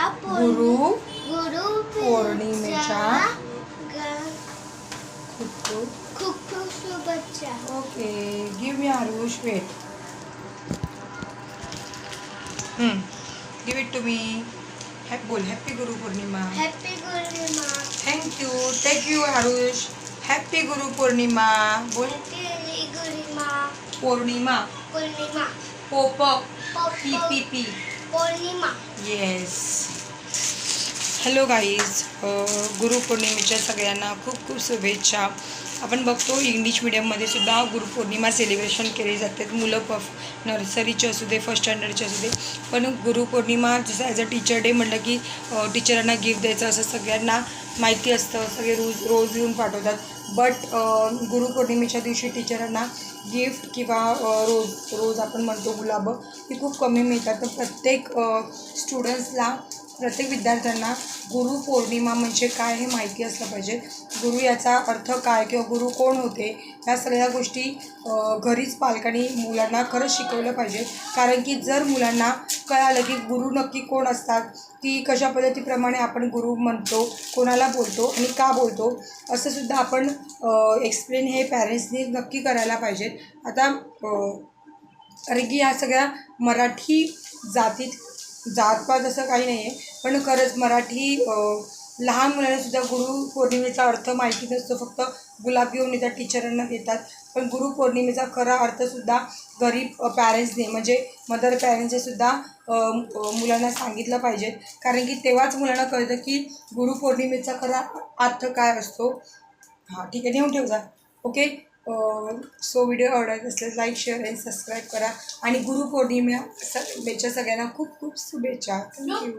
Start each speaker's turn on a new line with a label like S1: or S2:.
S1: गुरु पौर्णिमेच्या खूप खूप शुभेच्छा. Okay, give me Aarush. Wait, give it to me. बोल happy Guru Purnima. Happy Purnima. Thank you. Thank you Aarush. Happy Guru Purnima. बोल. पौर्णिमा. पौर्णिमा. पोप पी पी पी. पौर्णिमा. येस. हॅलो गाईज, गुरुपौर्णिमेच्या सगळ्यांना खूप खूप शुभेच्छा. आपण बघतो इंग्लिश मिडियममध्ये सुद्धा गुरुपौर्णिमा सेलिब्रेशन केली जाते. मुलं नर्सरीचे असू दे, फर्स्ट स्टँडर्डचे असू दे, पण गुरुपौर्णिमा जसं ॲज अ टीचर डे म्हटलं की टीचरांना गिफ्ट द्यायचं असं सगळ्यांना माहिती असतं. सगळे रोज येऊन पाठवतात. बट गुरुपौर्णिमेच्या दिवशी टीचरांना गिफ्ट किंवा रोज आपण म्हणतो गुलाबं, ती खूप कमी मिळतात. तर प्रत्येक स्टुडंट्सला, प्रत्येक विद्यार्थ्यांना गुरुपौर्णिमा म्हणजे काय हे माहिती असलं पाहिजे. गुरु याचा अर्थ काय किंवा गुरु कोण होते, ह्या सगळ्या गोष्टी घरीच पालकांनी मुलांना खरंच शिकवलं पाहिजे. कारण की जर मुलांना कळालं की गुरु नक्की कोण असतात, की कशा पद्धतीप्रमाणे आपण गुरु म्हणतो, कोणाला बोलतो आणि का बोलतो, असं सुद्धा आपण एक्सप्लेन हे पॅरेंट्सनी नक्की करायला पाहिजेत. आता कारण की ह्या सगळ्या मराठी जातपात असं काही नाही आहे, पण खरंच मराठी लहान मुलांनासुद्धा गुरुपौर्णिमेचा अर्थ माहिती नसतो. फक्त गुलाब घेऊन येतात, टीचरांना देतात. पण गुरुपौर्णिमेचा खरा अर्थसुद्धा घरी पॅरेंट्सने म्हणजे मदर पॅरेंट्सने सुद्धा मुलांना सांगितलं पाहिजे. कारण की तेव्हाच मुलांना कळतं की गुरुपौर्णिमेचा खरा अर्थ काय असतो. हां ठीक आहे, नेऊन ठेव जा. ओके. सो व्हिडिओ आवडत असल्यास लाईक, शेअर आणि सबस्क्राईब करा. आणि गुरुपौर्णिमेच्या सगळ्यांना खूप खूप शुभेच्छा. थँक्यू.